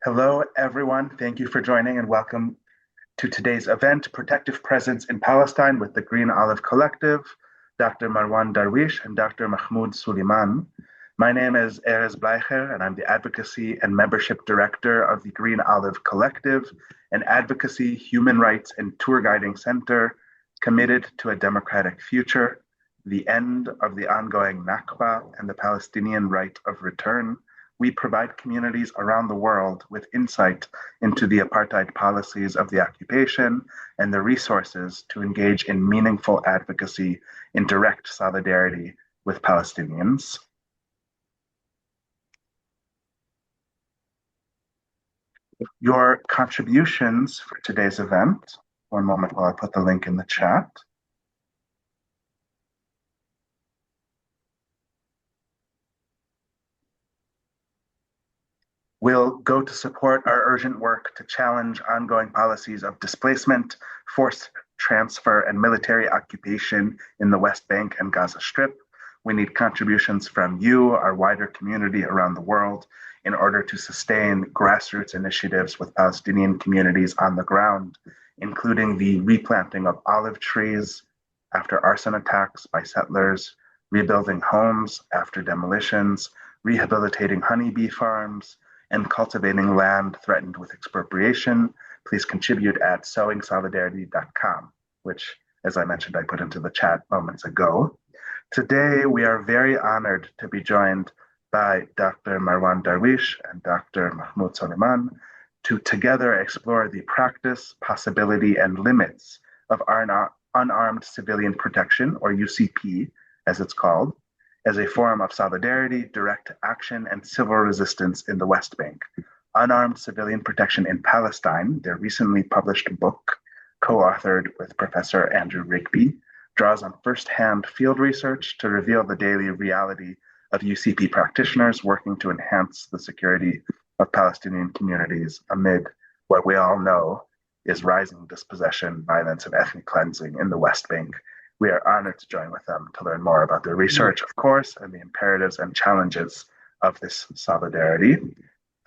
Hello, everyone. Thank you for joining and welcome to today's event, Protective Presence in Palestine with the Green Olive Collective, Dr. Marwan Darweish and Dr. Mahmoud Soliman. My name is Erez Bleicher, and I'm the Advocacy and Membership Director of the Green Olive Collective, an advocacy, human rights, and tour guiding center committed to a democratic future, the end of the ongoing Nakba, and the Palestinian right of return. We provide communities around the world with insight into the apartheid policies of the occupation and the resources to engage in meaningful advocacy in direct solidarity with Palestinians. Your contributions for today's event, one moment while I put the link in the chat. Will go to support our urgent work to challenge ongoing policies of displacement, forced transfer, and military occupation in the West Bank and Gaza Strip. We need contributions from you, our wider community around the world, in order to sustain grassroots initiatives with Palestinian communities on the ground, including the replanting of olive trees after arson attacks by settlers, rebuilding homes after demolitions, rehabilitating honeybee farms, and cultivating land threatened with expropriation. Please contribute at sowingsolidarity.com, which, as I mentioned, I put into the chat moments ago. Today, we are very honored to be joined by Dr. Marwan Darweish and Dr. Mahmoud Soliman to together explore the practice, possibility, and limits of Unarmed Civilian Protection, or UCP, as it's called, as a form of solidarity, direct action, and civil resistance in the West Bank. Unarmed Civilian Protection in Palestine, their recently published book, co-authored with Professor Andrew Rigby, draws on first-hand field research to reveal the daily reality of UCP practitioners working to enhance the security of Palestinian communities amid what we all know is rising dispossession, violence, and ethnic cleansing in the West Bank. We are honored to join with them to learn more about their research, of course, and the imperatives and challenges of this solidarity.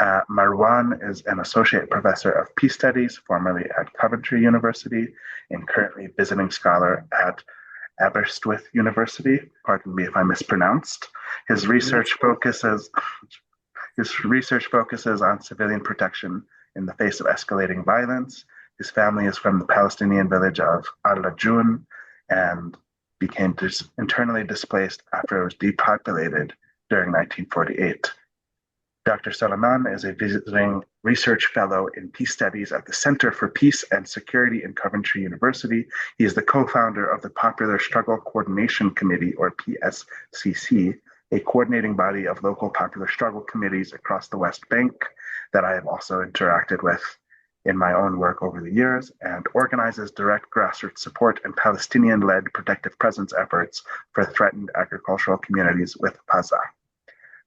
Marwan is an associate professor of peace studies, formerly at Coventry University, and currently visiting scholar at Aberystwyth University. Pardon me if I mispronounced. His research focuses on civilian protection in the face of escalating violence. His family is from the Palestinian village of Al-Lajun, and became internally displaced after it was depopulated during 1948. Dr. Soliman is a visiting research fellow in peace studies at the Center for Peace and Security in Coventry University. He is the co-founder of the Popular Struggle Coordination Committee, or PSCC, a coordinating body of local popular struggle committees across the West Bank that I have also interacted with in my own work over the years, and organizes direct grassroots support and Palestinian-led protective presence efforts for threatened agricultural communities with PAZA.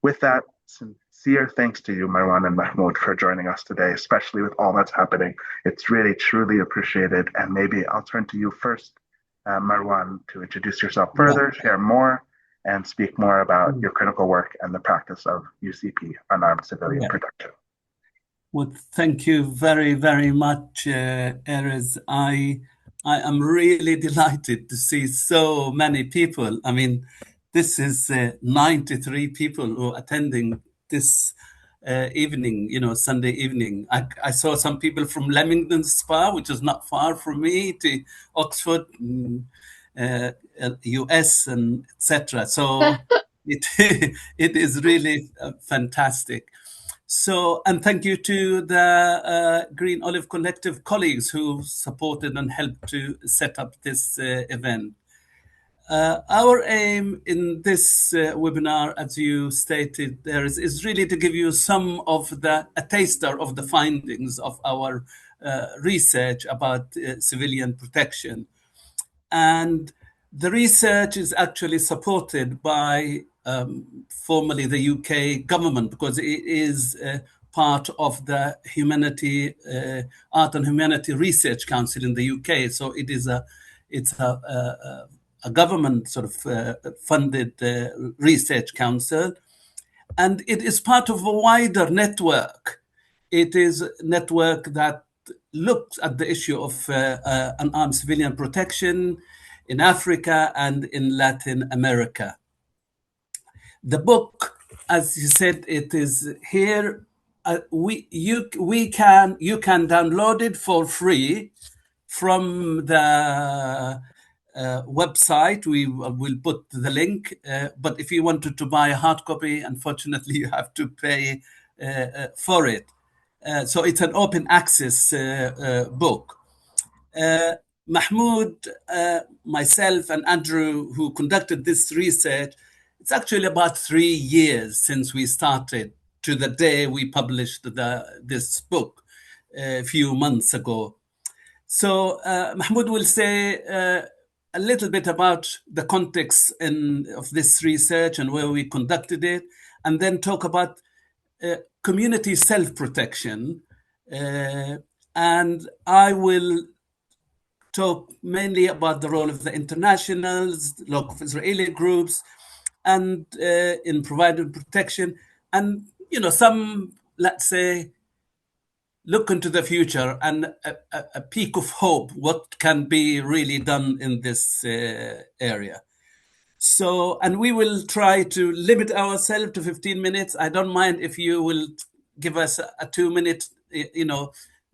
With that, sincere thanks to you, Marwan and Mahmoud, for joining us today, especially with all that's happening. It's really, truly appreciated. And maybe I'll turn to you first, Marwan, to introduce yourself further, share more, and speak more about your critical work and the practice of UCP, Unarmed Civilian Protection. Well, thank you very, very much, Erez. I am really delighted to see so many people. I mean, this is 93 people who are attending this evening, Sunday evening. I saw some people from Leamington Spa, which is not far from me, to Oxford, US, and etc. So it is really fantastic. So, and thank you to the Green Olive Collective colleagues who supported and helped to set up this event. Our aim in this webinar, as you stated, there is really to give you a taster of the findings of our research about civilian protection. And the research is actually supported by formerly the UK government, because it is part of the Art and Humanity Research Council in the UK. So it's a government sort of funded research council, and it is part of a wider network It is a network that looks at the issue of unarmed civilian protection in Africa and in Latin America. The book, as you said, it is here. You can download it for free from the website. We will put the link. But if you wanted to buy a hard copy, unfortunately, you have to pay for it. So it's an open access book. Mahmoud, myself, and Andrew, who conducted this research, it's actually about 3 years since we started to the day we published this book a few months ago. So Mahmoud will say a little bit about the context of this research and where we conducted it, and then talk about community self-protection. And I will talk mainly about the role of the internationals, local Israeli groups, and in providing protection, and some, let's say, look into the future and a peak of hope, what can be really done in this area. So, and we will try to limit ourselves to 15 minutes. I don't mind if you will give us a 2-minute,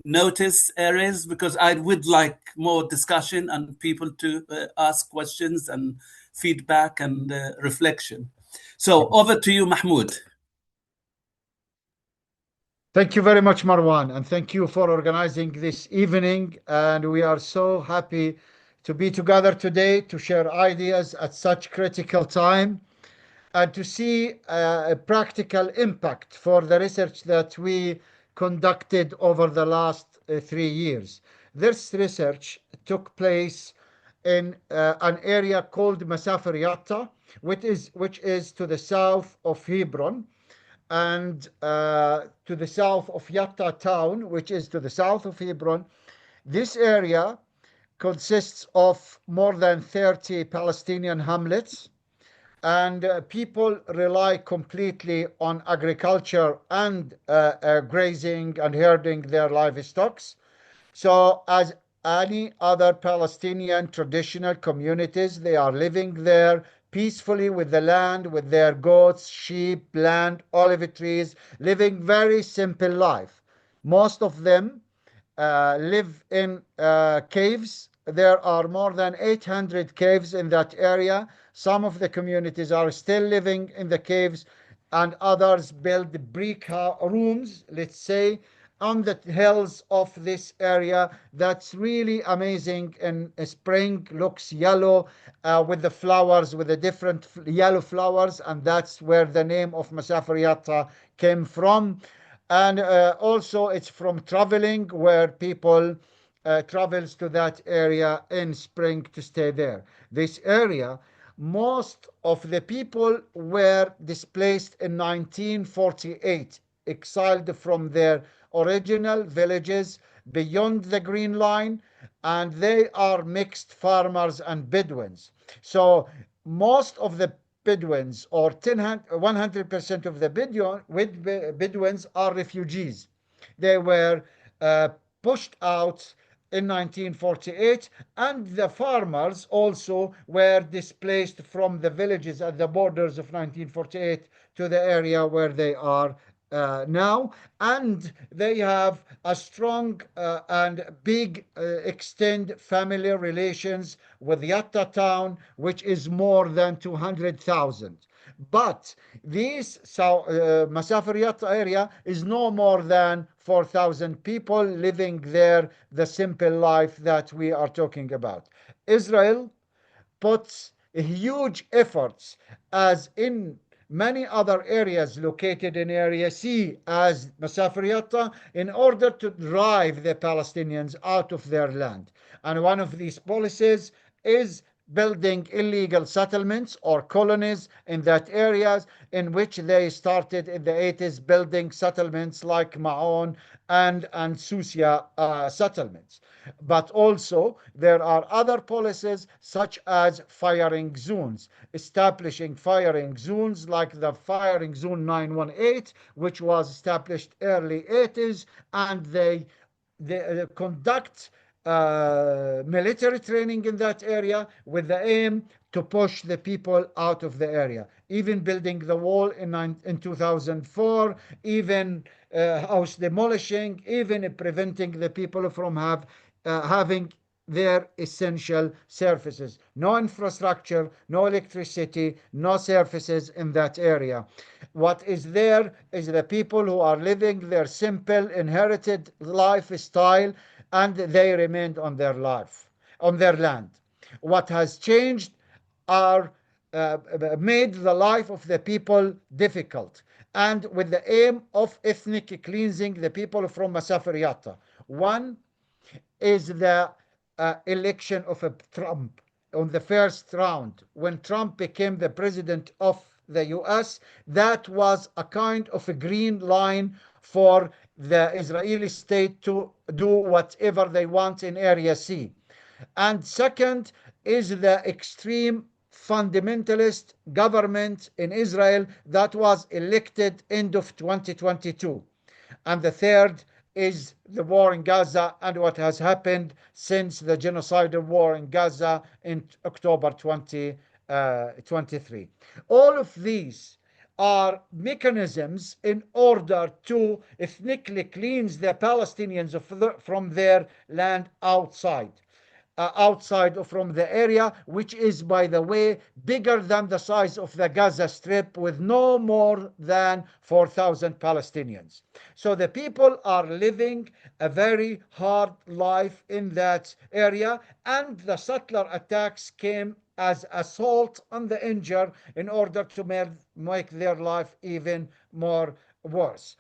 notice areas, because I would like more discussion and people to ask questions and feedback and reflection. So over to you, Mahmoud. Thank you very much, Marwan, and thank you for organizing this evening. And we are so happy to be together today to share ideas at such critical time and to see a practical impact for the research that we conducted over the last 3 years. This research took place in an area called Masafer Yatta, which is to the south of Hebron, and to the south of Yatta town, which is to the south of Hebron. This area consists of more than 30 Palestinian hamlets, and people rely completely on agriculture and grazing and herding their livestock. So as any other Palestinian traditional communities, they are living there peacefully with the land, with their goats, sheep, land, olive trees, living very simple life. Most of them live in caves. There are more than 800 caves in that area. Some of the communities are still living in the caves, and others build brick rooms, let's say, on the hills of this area. That's really amazing. In spring, looks yellow with the flowers, with the different yellow flowers, and that's where the name of Masafer Yatta came from. And also it's from traveling, where people travels to that area in spring to stay there. This area, most of the people were displaced in 1948, exiled from their original villages beyond the Green Line, and they are mixed farmers and Bedouins. So most of the Bedouins, or 100% of the Bedouins, are refugees. They were pushed out in 1948, and the farmers also were displaced from the villages at the borders of 1948 to the area where they are now, and they have a strong and big extend family relations with Yatta town, which is more than 200,000. But this Masafer Yatta area is no more than 4,000 people living there, the simple life that we are talking about. Israel puts huge efforts, as in many other areas located in Area C as Masafer Yatta, in order to drive the Palestinians out of their land. And one of these policies is building illegal settlements or colonies in that areas, in which they started in the 80s building settlements like Maon and Susia settlements. But also there are other policies such as firing zones, establishing firing zones like the firing zone 918, which was established early 80s, and they conduct military training in that area with the aim to push the people out of the area. Even building the wall in 2004, even house demolishing, even preventing the people from having their essential services. No infrastructure, no electricity, no services in that area. What is there is the people who are living their simple inherited lifestyle, and they remained on their life, on their land. What has changed are made the life of the people difficult, and with the aim of ethnic cleansing the people from Masafir. One is the election of Trump on the first round. When Trump became the president of the US, that was a kind of a green line for the Israeli state to do whatever they want in Area C. And second is the extreme fundamentalist government in Israel that was elected end of 2022. And the third is the war in Gaza and what has happened since the genocidal war in Gaza in October 2023. All of these are mechanisms in order to ethnically cleanse the Palestinians from their land outside from the area, which is, by the way, bigger than the size of the Gaza Strip, with no more than 4,000 Palestinians. So the people are living a very hard life in that area, and the settler attacks came as assault on the injured in order to make their life even more worse.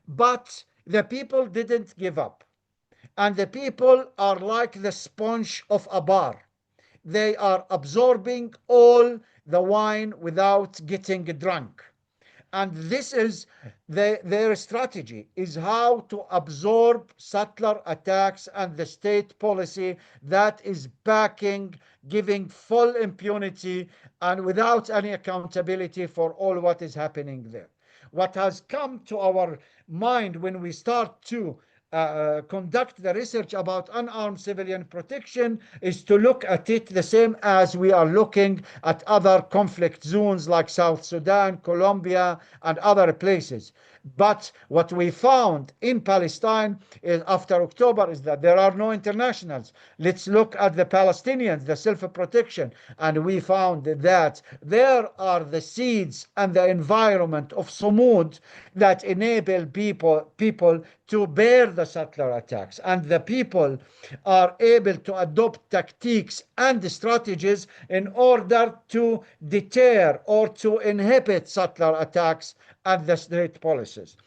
But the people didn't give up. And the people are like the sponge of a bar. They are absorbing all the wine without getting drunk. And this is their strategy, is how to absorb settler attacks and the state policy that is backing, giving full impunity and without any accountability for all what is happening there. What has come to our mind when we start to conduct the research about unarmed civilian protection is to look at it the same as we are looking at other conflict zones like South Sudan, Colombia, and other places. But what we found in Palestine after October is that there are no internationals. Let's look at the Palestinians, the self-protection, and we found that there are the seeds and the environment of Sumud that enable people to bear the settler attacks, and the people are able to adopt tactics and strategies in order to deter or to inhibit settler attacks and the state policies.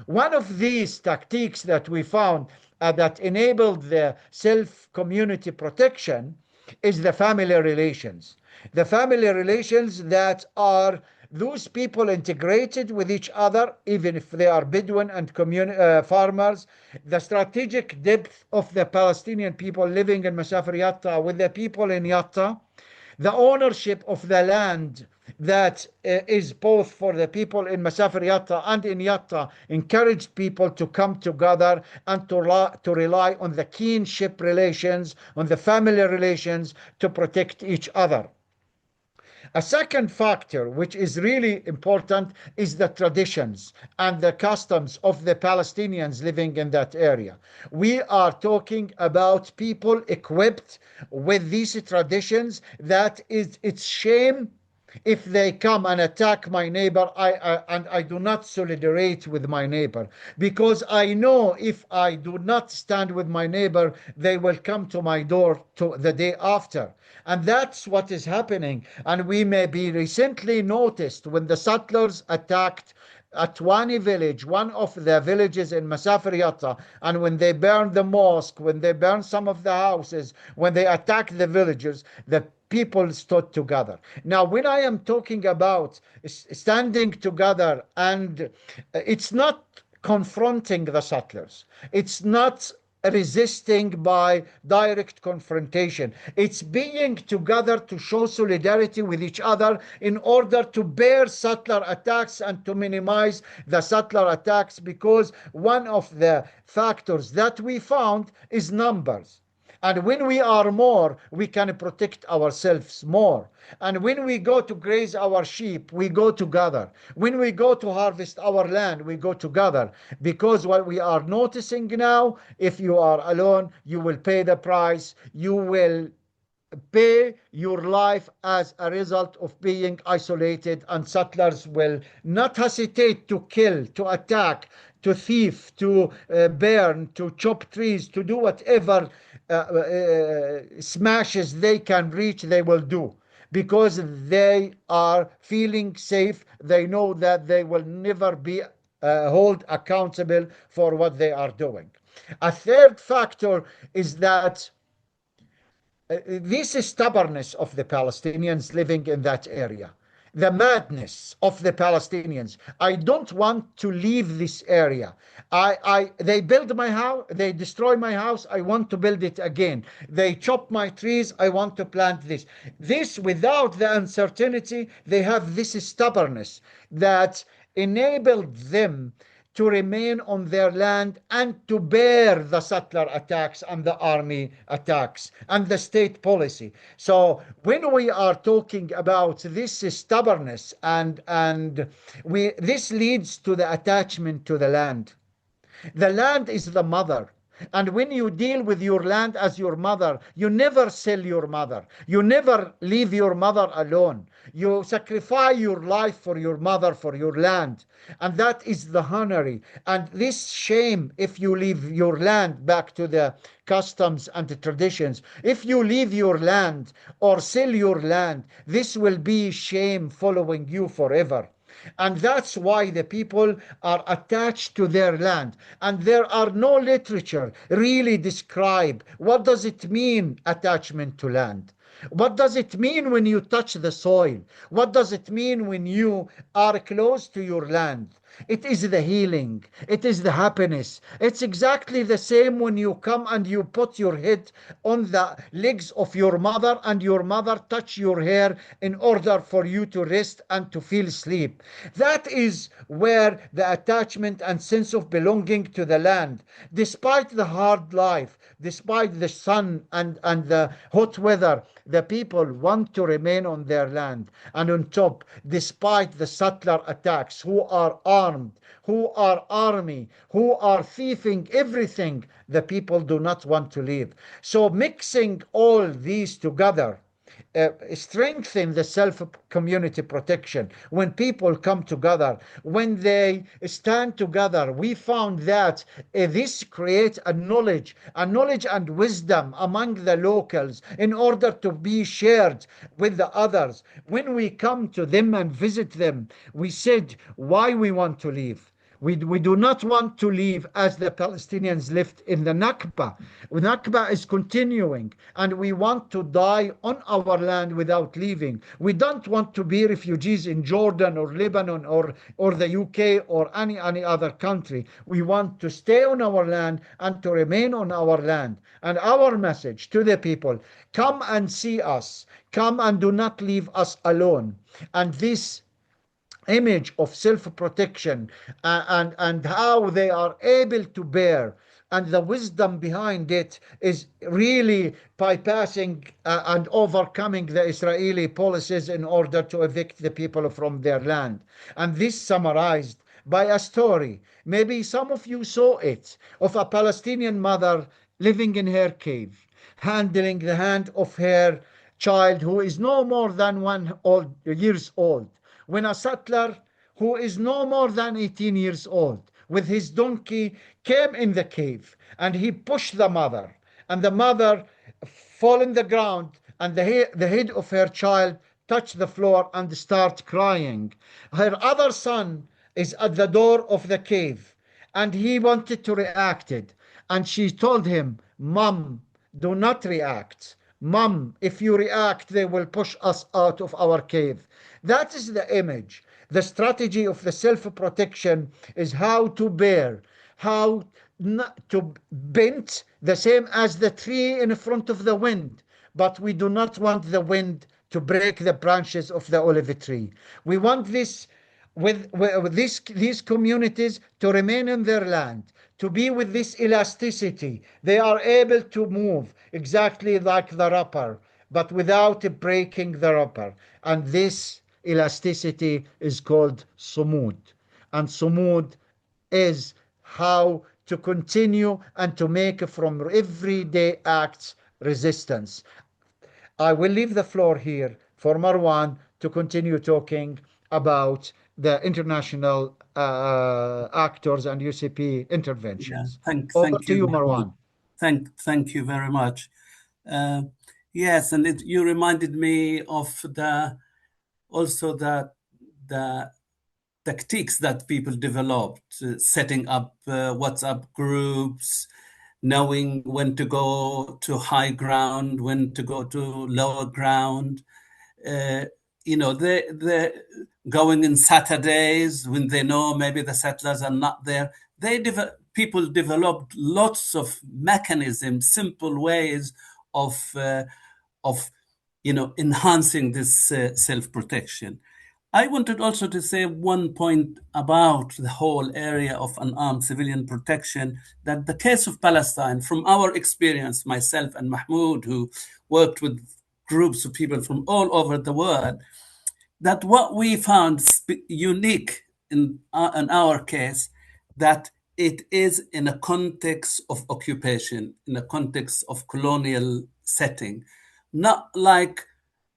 One of these tactics that we found that enabled the self-community protection is the family relations. The family relations that are those people integrated with each other, even if they are Bedouin and farmers. The strategic depth of the Palestinian people living in Masafir Yatta with the people in Yatta. The ownership of the land that is both for the people in Masafir Yatta and in Yatta encouraged people to come together and to rely on the kinship relations, on the family relations to protect each other. A second factor, which is really important, is the traditions and the customs of the Palestinians living in that area. We are talking about people equipped with these traditions that it's shame if they come and attack my neighbor, and I do not solidarate with my neighbor, because I know if I do not stand with my neighbor, they will come to my door the day after. And that's what is happening. And we may be recently noticed when the settlers attacked at Wani village, one of the villages in Masafir Yatta, and when they burned the mosque, when they burned some of the houses, when they attacked the villagers, the people stood together. Now, when I am talking about standing together, and it's not confronting the settlers, it's not resisting by direct confrontation. It's being together to show solidarity with each other in order to bear settler attacks and to minimize the settler attacks, because one of the factors that we found is numbers. And when we are more, we can protect ourselves more. And when we go to graze our sheep, we go together. When we go to harvest our land, we go together. Because what we are noticing now, if you are alone, you will pay the price. You will pay your life as a result of being isolated, and settlers will not hesitate to kill, to attack, to thief, to burn, to chop trees, to do whatever smashes they can reach, they will do, because they are feeling safe. They know that they will never be held accountable for what they are doing. A third factor is that this stubbornness of the Palestinians living in that area, the madness of the Palestinians. I don't want to leave this area. They build my house, they destroy my house, I want to build it again. They chop my trees, I want to plant this. This, without the uncertainty, they have this stubbornness that enabled them to remain on their land and to bear the settler attacks and the army attacks and the state policy. So when we are talking about this stubbornness, and this leads to the attachment to the land. The land is the mother. And when you deal with your land as your mother, you never sell your mother. You never leave your mother alone. You sacrifice your life for your mother, for your land. And that is the honorary. And this shame, if you leave your land, back to the customs and the traditions, if you leave your land or sell your land, this will be shame following you forever. And that's why the people are attached to their land. And there are no literature really describe what does it mean, attachment to land. What does it mean when you touch the soil? What does it mean when you are close to your land? It is the healing. It is the happiness. It's exactly the same when you come and you put your head on the legs of your mother and your mother touch your hair in order for you to rest and to feel sleep. That is where the attachment and sense of belonging to the land, despite the hard life, despite the sun and the hot weather, the people want to remain on their land. And on top, despite the settler attacks, who are armed, who are army, who are thieving everything, the people do not want to leave. So mixing all these together strengthen the self-community protection. When people come together, when they stand together, we found that this creates a knowledge and wisdom among the locals in order to be shared with the others. When we come to them and visit them, we said why we want to leave. We do not want to leave as the Palestinians left in the Nakba. Nakba is continuing, and we want to die on our land without leaving. We don't want to be refugees in Jordan or Lebanon or the UK or any other country. We want to stay on our land and to remain on our land. And our message to the people, come and see us. Come and do not leave us alone. And this image of self-protection and how they are able to bear, and the wisdom behind it is really bypassing and overcoming the Israeli policies in order to evict the people from their land. And this summarized by a story, maybe some of you saw it, of a Palestinian mother living in her cave, handling the hand of her child who is no more than 1 year old, when a settler who is no more than 18 years old with his donkey came in the cave, and he pushed the mother, and the mother fall in the ground, and the head of her child touched the floor and start crying. Her other son is at the door of the cave, and he wanted to react, and she told him, "Mom, do not react. Mom, if you react, they will push us out of our cave. That is the image. The strategy of the self-protection is how to bear, how not to bend the same as the tree in front of the wind. But we do not want the wind to break the branches of the olive tree. We want this with these communities to remain in their land, to be with this elasticity. They are able to move exactly like the rubber, but without breaking the rubber. And this elasticity is called sumud. And sumud is how to continue and to make from everyday acts resistance. I will leave the floor here for Marwan to continue talking about the international actors and UCP Yeah, interventions. thank Over thank to you, you, Mahmoud. Marwan. Thank you very much. Yes, and you reminded me of also the tactics that people developed, setting up WhatsApp groups, knowing when to go to high ground, when to go to lower ground. Uh, they're going in Saturdays when they know maybe the settlers are not there. People developed lots of mechanisms, simple ways of of enhancing this self-protection. I wanted also to say one point about the whole area of unarmed civilian protection, that the case of Palestine, from our experience, myself and Mahmoud, who worked with groups of people from all over the world, that what we found unique in our case, that it is in a context of occupation, in a context of colonial setting, not like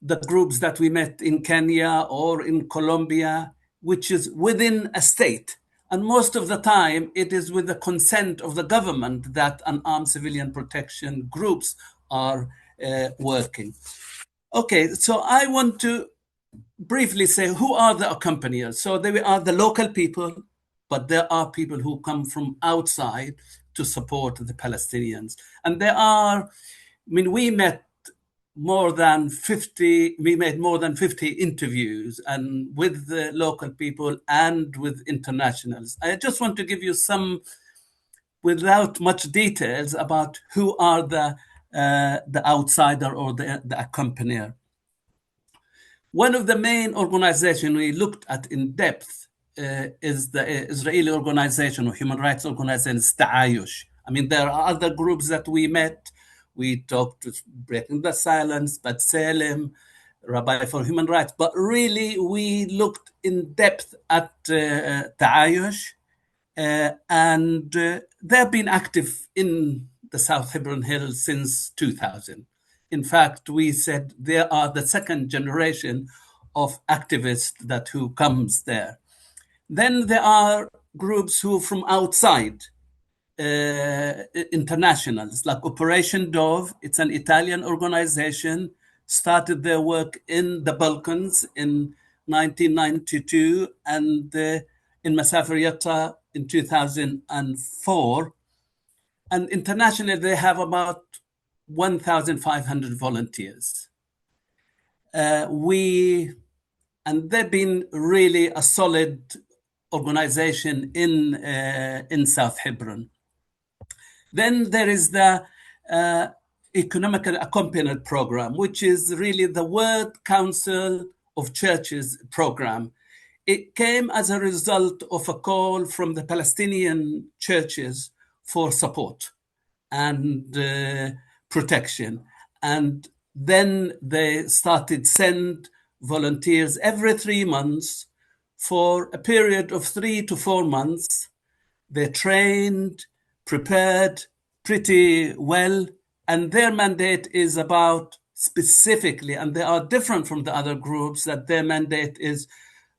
the groups that we met in Kenya or in Colombia, which is within a state. And most of the time, it is with the consent of the government that unarmed civilian protection groups are working. Okay, so I want to briefly say who are the accompaniers. So they are the local people, but there are people who come from outside to support the Palestinians. And we met we made more than 50 interviews and with the local people and with internationals. I just want to give you some, without much details, about who are the outsider or the accompanier. One of the main organizations we looked at in depth is the Israeli organization or human rights organization, Ta'ayush. I mean, there are other groups that we met. We talked to Breaking the Silence, Bat Salem, Rabbi for Human Rights, but really we looked in depth at Ta'ayush, and they've been active in the South Hebron Hills since 2000. In fact, we said they are the second generation of activists who comes there. Then there are groups who from outside, internationals, like Operation Dove. It's an Italian organization, started their work in the Balkans in 1992 and in Masafer Yatta in 2004. And internationally, they have about 1,500 volunteers. And they've been really a solid organization in South Hebron. Then there is the Economical Accompaniment Program, which is really the World Council of Churches program. It came as a result of a call from the Palestinian churches for support and protection. And then they started send volunteers every 3 months for a period of 3 to 4 months. They trained, prepared pretty well, and their mandate is about specifically, and they are different from the other groups, that their mandate is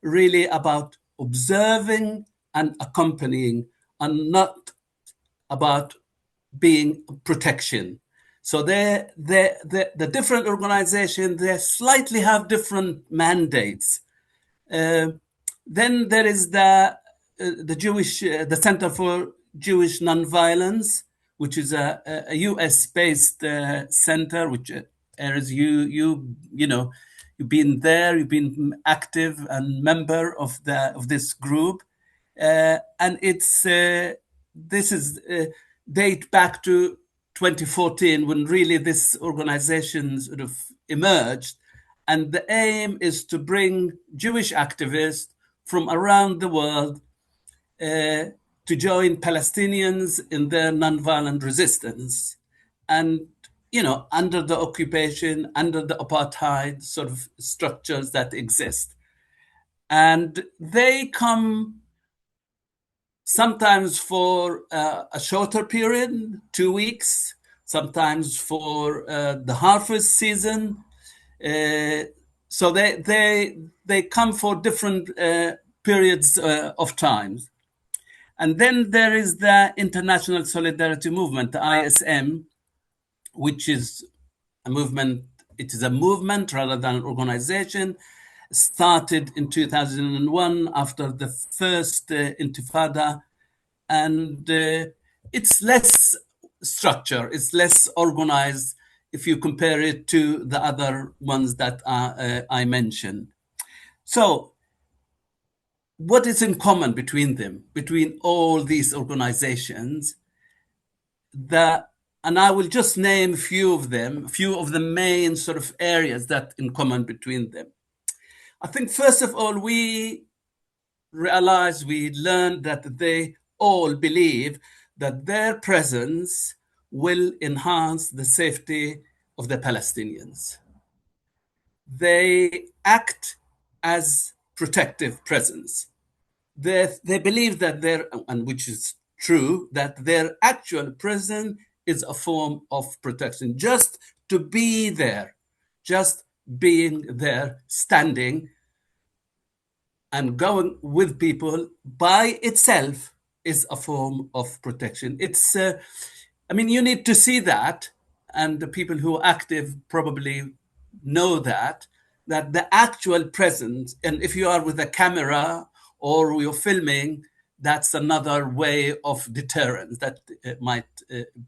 really about observing and accompanying and not about being protection. So the different organizations, they slightly have different mandates. Then there is the Center for Jewish Nonviolence, which is a US-based center, which areas. You've been there. You've been active and member of this group, and this is date back to 2014 when really this organization sort of emerged, and the aim is to bring Jewish activists from around the world to join Palestinians in their nonviolent resistance. And, under the occupation, under the apartheid sort of structures that exist. And they come sometimes for a shorter period, 2 weeks, sometimes for the harvest season. So they come for different periods of time. And then there is the International Solidarity Movement, the ISM, which is a movement. It is a movement rather than an organization, started in 2001 after the first Intifada. And it's less structured, it's less organized if you compare it to the other ones that I mentioned. So what is in common between them, between all these organizations? And I will just name a few of the main sort of areas that in common between them. I think first of all, we learned that they all believe that their presence will enhance the safety of the Palestinians. They act as protective presence. They believe that and which is true, that their actual presence is a form of protection. Just to be there, just being there, standing and going with people by itself is a form of protection. It's, you need to see that, and the people who are active probably know that the actual presence, and if you are with a camera or you're filming, that's another way of deterrence that might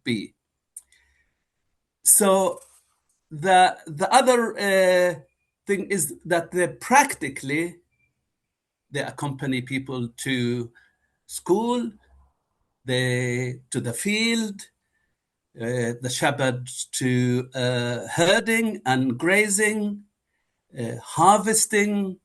be. So the other thing is that they accompany people to school, to the field, the shepherds to herding and grazing, harvesting,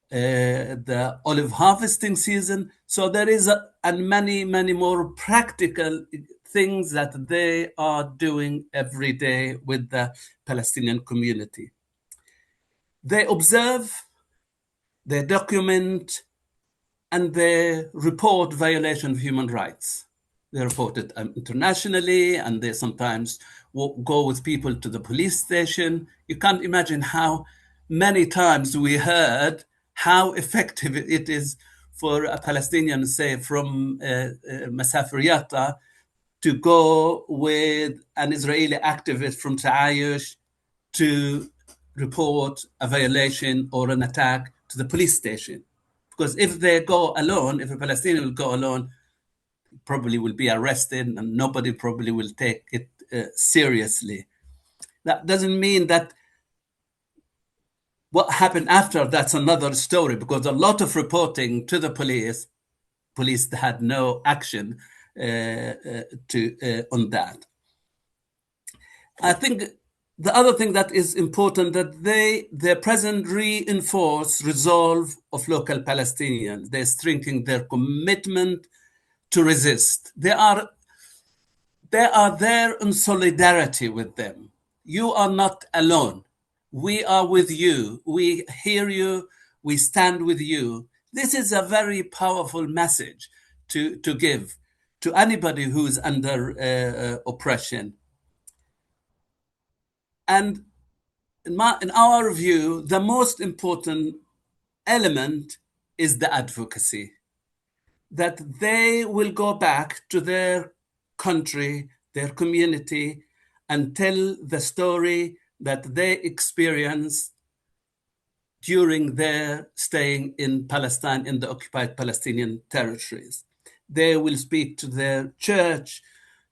the olive harvesting season. So there is and many, many more practical things that they are doing every day with the Palestinian community. They observe, they document, and they report violation of human rights. They report it internationally, and they sometimes go with people to the police station. You can't imagine how many times we heard how effective it is for a Palestinian, say, from Masafir Yatta, to go with an Israeli activist from Ta'ayush to report a violation or an attack to the police station. Because if they go alone, if a Palestinian will go alone, probably will be arrested and nobody probably will take it seriously. That doesn't mean that what happened after, that's another story, because a lot of reporting to the police had no action on that. I think the other thing that is important, that their present reinforce resolve of local Palestinians. They're strengthening their commitment to resist. They are there in solidarity with them. You are not alone. We are with you. We hear you. We stand with you. This is a very powerful message to give to anybody who's under oppression. And in our view, the most important element is the advocacy, that they will go back to their country, their community, and tell the story that they experienced during their staying in Palestine, in the occupied Palestinian territories. They will speak to their church,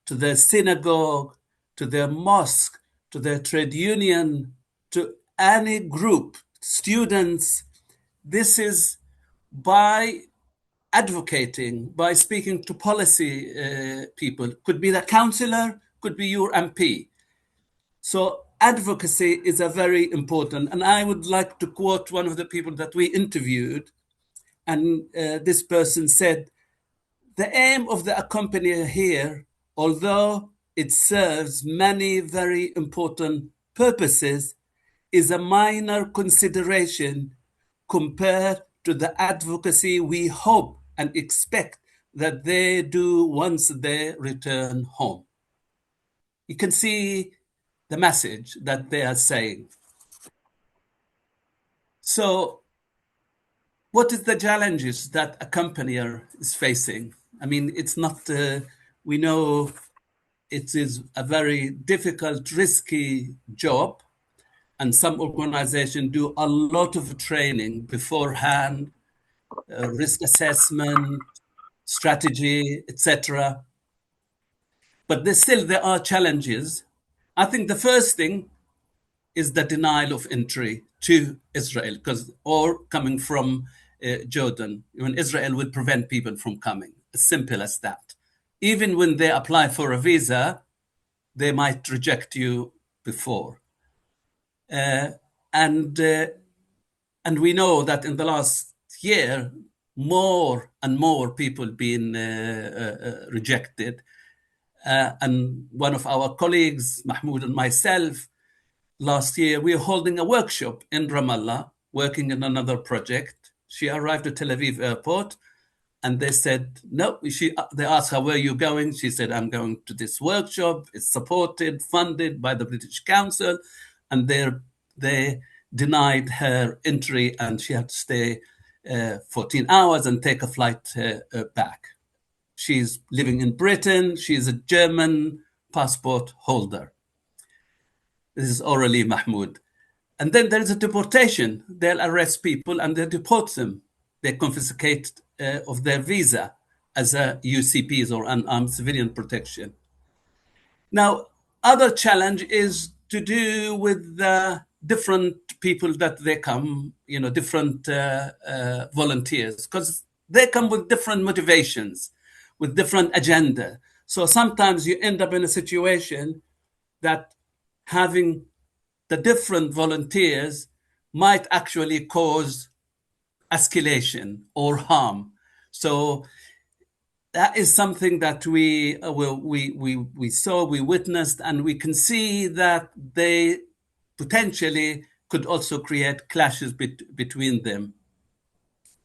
to their synagogue, to their mosque, to the trade union, to any group, students. This is by advocating, by speaking to policy people. Could be the councillor, could be your MP. So advocacy is a very important. And I would like to quote one of the people that we interviewed. And this person said, the aim of the accompanier here, although it serves many very important purposes, is a minor consideration compared to the advocacy we hope and expect that they do once they return home. You can see the message that they are saying. So what is the challenges that accompanier is facing? I mean, it's not, we know it is a very difficult, risky job, and some organizations do a lot of training beforehand, risk assessment, strategy, etc. But there are challenges. I think the first thing is the denial of entry to Israel, or coming from Jordan. When Israel would prevent people from coming, as simple as that. Even when they apply for a visa, they might reject you before. And we know that in the last year, more and more people being rejected. And one of our colleagues, Mahmoud and myself, last year, we were holding a workshop in Ramallah, working in another project. She arrived at Tel Aviv airport, and they said, no, they asked her, where are you going? She said, I'm going to this workshop. It's supported, funded by the British Council. And they denied her entry, and she had to stay 14 hours and take a flight back. She's living in Britain. She's a German passport holder. This is orally Mahmoud. And then there is a deportation. They'll arrest people and they deport them. They confiscate of their visa as a UCPs, or Unarmed Civilian Protection. Now, other challenge is to do with the different people that they come, different volunteers, because they come with different motivations, with different agenda. So sometimes you end up in a situation that having the different volunteers might actually cause escalation or harm. So that is something that we saw, we witnessed, and we can see that they potentially could also create clashes between them.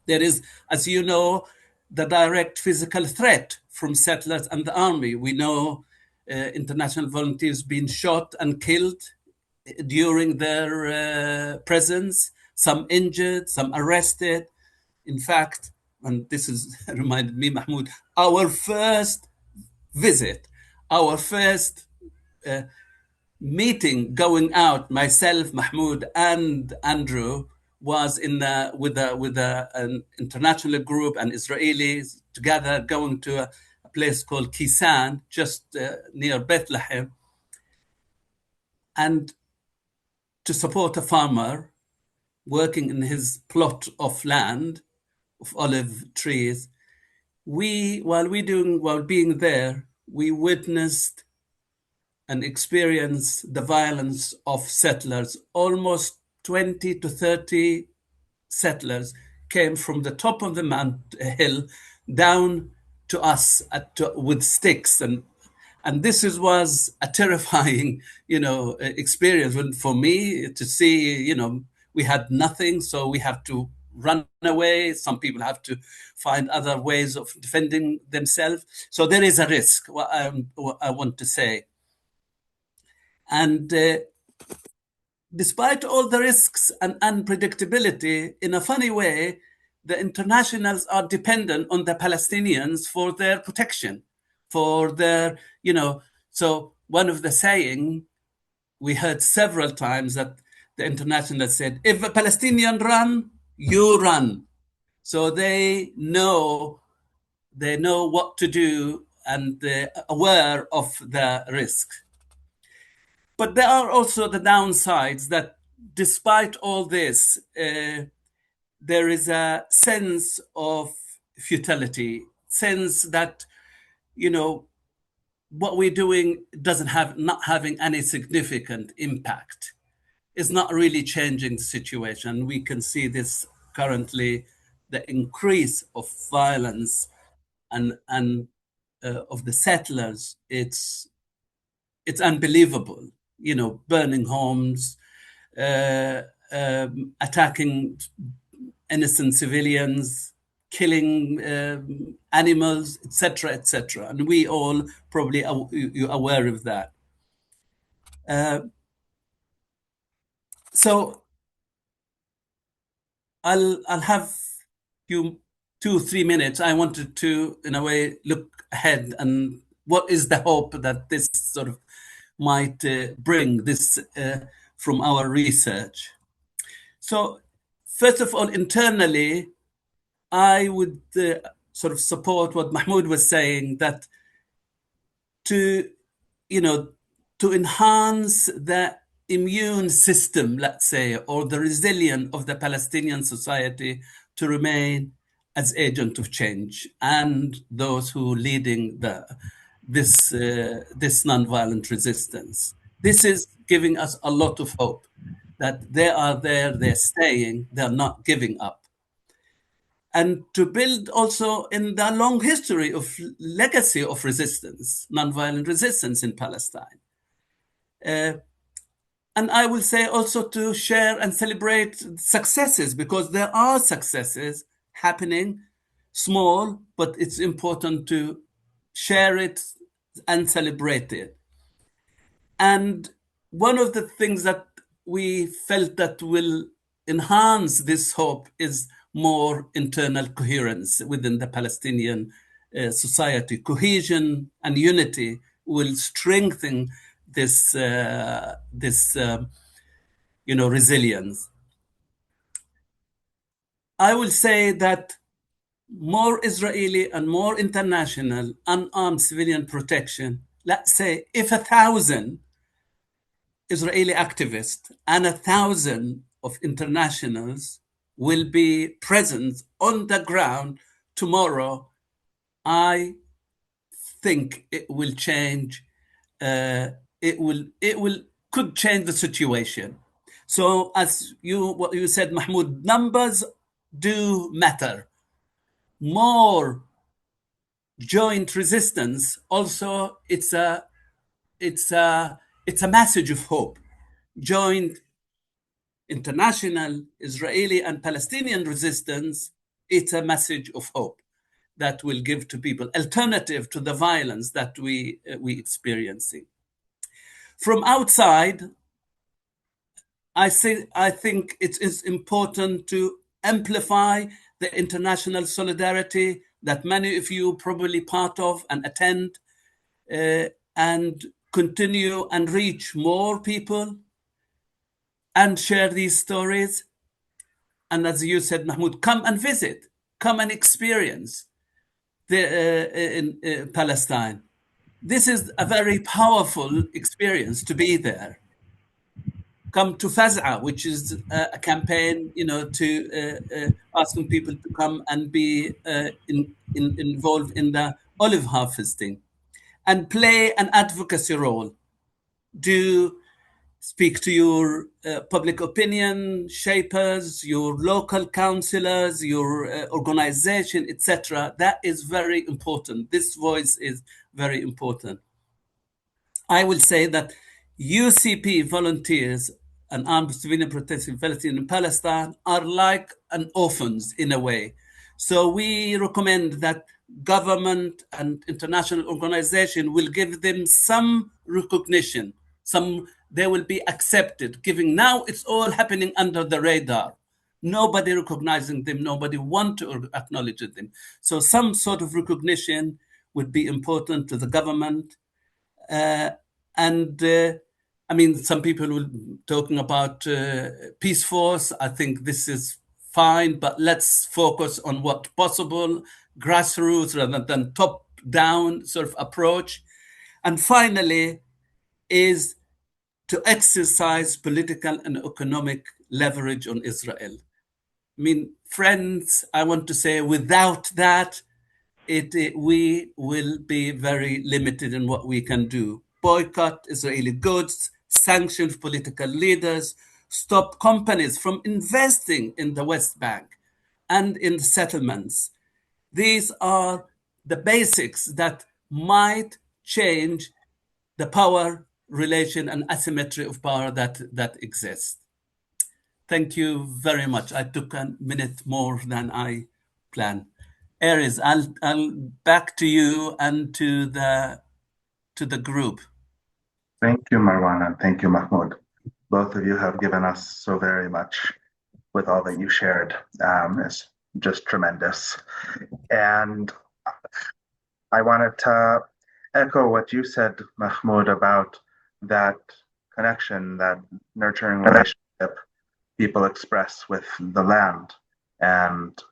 There is, as you know, the direct physical threat from settlers and the army. We know international volunteers being shot and killed during their presence, some injured, some arrested. In fact, and this is reminded me, Mahmoud, our first visit, our first meeting going out, myself, Mahmoud, and Andrew, was with an international group and Israelis together, going to a place called Kisan, just near Bethlehem, and to support a farmer working in his plot of land of olive trees. While being there, we witnessed and experienced the violence of settlers. Almost 20 to 30 settlers came from the top of the hill down to us with sticks, and this was a terrifying, experience for me to see. We had nothing, so we have to run away. Some people have to find other ways of defending themselves. So there is a risk, what I want to say. And despite all the risks and unpredictability, in a funny way, the internationals are dependent on the Palestinians for their protection, for their, so one of the saying we heard several times that the internationals said, if a Palestinian run, you run. So they know what to do, and they're aware of the risk. But there are also the downsides that despite all this, there is a sense of futility, sense that, what we're doing not having any significant impact. Is not really changing the situation. We can see this currently, the increase of violence and of the settlers. It's unbelievable. Burning homes, attacking innocent civilians, killing animals, etc., etc. And we all probably are aware of that. So I'll have 2-3 minutes. I wanted to, in a way, look ahead and what is the hope that this sort of might bring this from our research. So first of all, internally, I would sort of support what Mahmoud was saying, that to enhance the immune system, let's say, or the resilience of the Palestinian society to remain as agent of change, and those who leading this nonviolent resistance. This is giving us a lot of hope that they are there, they're staying, they're not giving up. And to build also in the long history of legacy of resistance, nonviolent resistance in Palestine. And I will say also to share and celebrate successes, because there are successes happening, small, but it's important to share it and celebrate it. And one of the things that we felt that will enhance this hope is more internal coherence within the Palestinian society. Cohesion and unity will strengthen this resilience. I will say that more Israeli and more international unarmed civilian protection, let's say if 1,000 Israeli activists and 1,000 of internationals will be present on the ground tomorrow, I think it will change. Could change the situation. So as what you said, Mahmoud, numbers do matter. More joint resistance also, it's a message of hope. Joint international Israeli and Palestinian resistance, it's a message of hope that will give to people alternative to the violence that we experiencing. From outside, I think it is important to amplify the international solidarity that many of you probably part of and attend, and continue and reach more people and share these stories. And as you said, Mahmoud, come and visit, come and experience in Palestine. This is a very powerful experience to be there. Come to Faz'a, which is a campaign, to asking people to come and be involved in the olive harvesting and play an advocacy role. Do speak to your public opinion shapers, your local councillors, your organization, etc. That is very important. This voice is very important. I will say that UCP volunteers and Unarmed Civilian Protection in Palestine are like an orphans in a way. So we recommend that government and international organization will give them some recognition, they will be accepted, giving now it's all happening under the radar. Nobody recognizing them, nobody want to acknowledge them. So some sort of recognition would be important to the government. Some people will be talking about peace force. I think this is fine, but let's focus on what's possible, grassroots rather than top-down sort of approach. And finally is to exercise political and economic leverage on Israel. I mean, friends, I want to say without that, we will be very limited in what we can do. Boycott Israeli goods, sanction political leaders, stop companies from investing in the West Bank and in settlements. These are the basics that might change the power relation and asymmetry of power that exists. Thank you very much. I took a minute more than I planned. Aries, I'll back to you and to the group. Thank you, Marwan, and thank you, Mahmoud. Both of you have given us so very much with all that you shared. It's just tremendous. And I wanted to echo what you said, Mahmoud, about that connection, that nurturing relationship people express with the land, and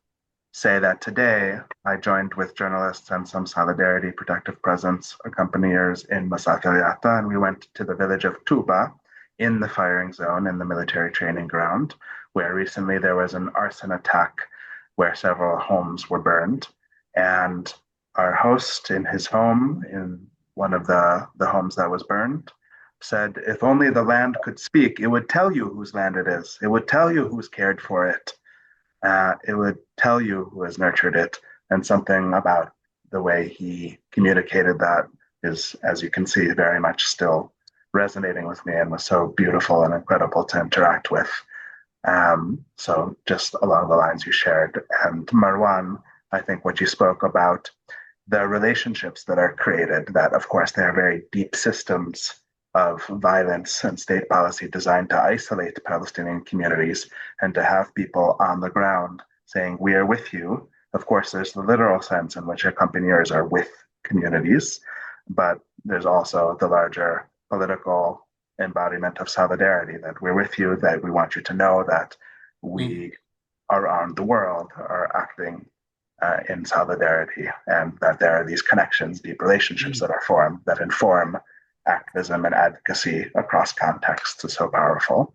say that today I joined with journalists and some Solidarity Protective Presence accompaniers in Masat al-Yatta, and we went to the village of Tuba in the firing zone in the military training ground, where recently there was an arson attack where several homes were burned. And our host in his home, in one of the homes that was burned, said, if only the land could speak, it would tell you whose land it is. It would tell you who's cared for it. It would tell you who has nurtured it. And something about the way he communicated that is, as you can see, very much still resonating with me and was so beautiful and incredible to interact with. So just along the lines you shared. And Marwan, I think what you spoke about, the relationships that are created, that of course they are very deep systems of violence and state policy designed to isolate Palestinian communities, and to have people on the ground saying, we are with you. Of course, there's the literal sense in which accompaniers are with communities, but there's also the larger political embodiment of solidarity, that we're with you, that we want you to know that we around the world are acting in solidarity, and that there are these connections, deep relationships that are formed that inform activism and advocacy across contexts is so powerful.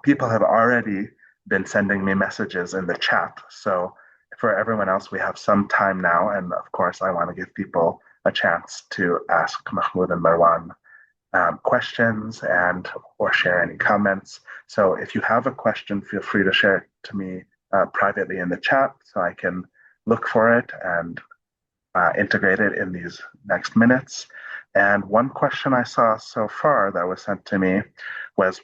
People have already been sending me messages in the chat. So for everyone else, we have some time now. And of course, I want to give people a chance to ask Mahmoud and Marwan questions and or share any comments. So if you have a question, feel free to share it to me privately in the chat so I can look for it and integrate it in these next minutes. And one question I saw so far that was sent to me was,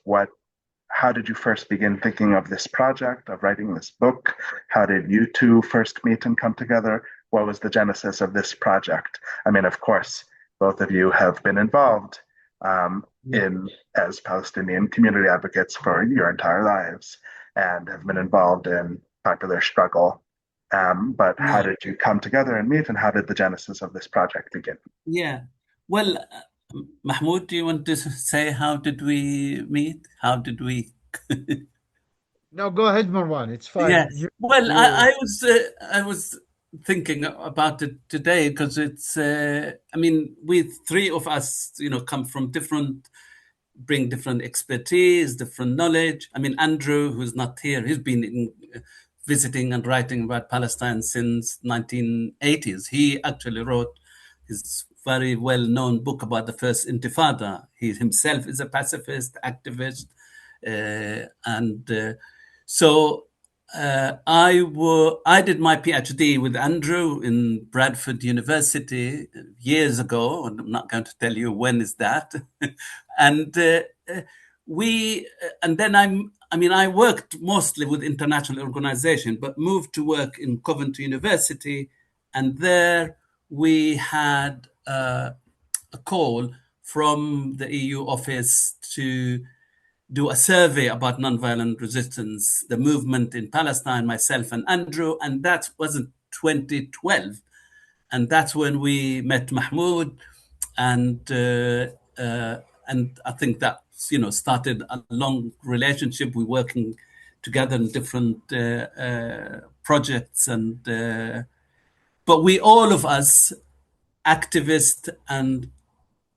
how did you first begin thinking of this project, of writing this book? How did you two first meet and come together? What was the genesis of this project? I mean, of course, both of you have been involved as Palestinian community advocates for your entire lives and have been involved in popular struggle. But how did you come together and meet, and how did the genesis of this project begin? Yeah. Well, Mahmoud, do you want to say how did we meet? How did we? No, go ahead, Marwan. It's fine. Yeah. Well, I was thinking about it today because it's. I mean, we three of us, come from bring different expertise, different knowledge. I mean, Andrew, who's not here, he's been visiting and writing about Palestine since 1980s. He actually wrote his very well-known book about the first Intifada. He himself is a pacifist activist, so I did my PhD with Andrew in Bradford University years ago, and I'm not going to tell you when is that. And then I worked mostly with international organization, but moved to work in Coventry University, and there we had a call from the EU office to do a survey about nonviolent resistance, the movement in Palestine, myself and Andrew, and that was in 2012. And that's when we met Mahmoud, and I think that started a long relationship. We're working together in different projects, but we all of us, activists and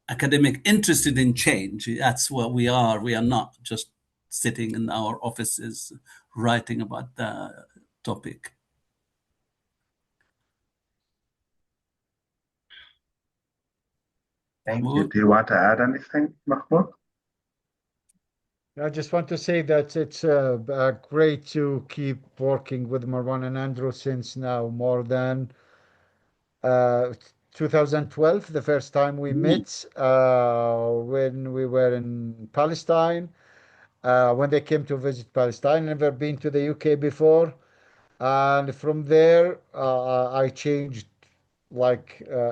academic interested in change. That's what we are. We are not just sitting in our offices writing about the topic. Thank you. Mahmoud? Do you want to add anything, Mahmoud? I just want to say that it's great to keep working with Marwan and Andrew since now more than uh, 2012, the first time we met when we were in Palestine, when they came to visit Palestine. Never been to the UK before. And from there, I changed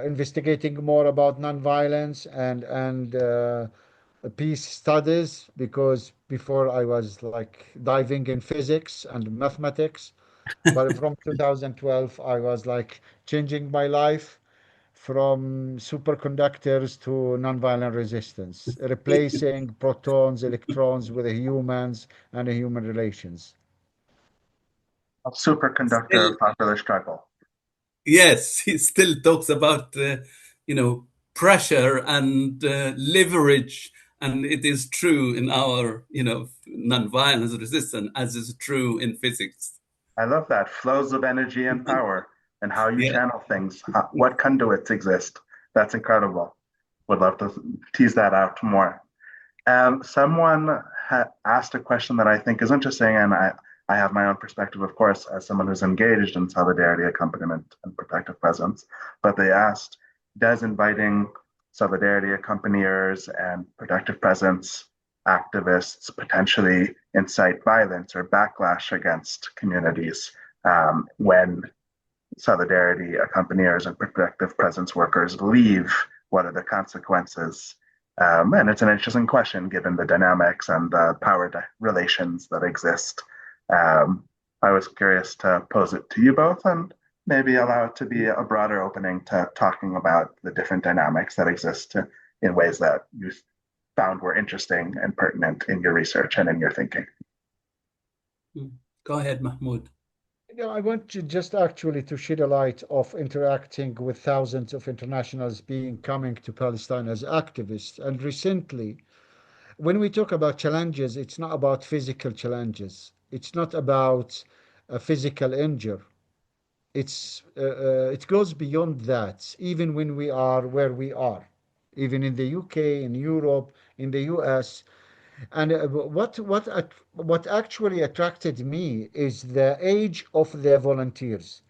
investigating more about nonviolence and peace studies because before I was like diving in physics and mathematics. But from 2012, I was like changing my life from superconductors to nonviolent resistance, replacing protons, electrons with humans and human relations. A superconductor Still, of popular struggle. yes, he still talks about, pressure and leverage. And it is true in our, nonviolence resistance, as is true in physics. I love that. Flows of energy and power and how you Yeah. channel things. What conduits exist. That's incredible. Would love to tease that out more. Someone asked a question that I think is interesting, and I have my own perspective, of course, as someone who's engaged in solidarity, accompaniment, and protective presence. But they asked, does inviting solidarity accompaniers and protective presence activists potentially incite violence or backlash against communities when solidarity accompaniers and protective presence workers leave? What are the consequences? And it's an interesting question given the dynamics and the power relations that exist. I was curious to pose it to you both and maybe allow it to be a broader opening to talking about the different dynamics that exist in ways that you found were interesting and pertinent in your research and in your thinking. Go ahead, Mahmoud. I want to just actually to shed a light of interacting with thousands of internationals being coming to Palestine as activists. And recently, when we talk about challenges, it's not about physical challenges. It's not about a physical injury. It goes beyond that. Even when we are where we are, even in the UK, in Europe, in the US, and what actually attracted me is the age of the volunteers.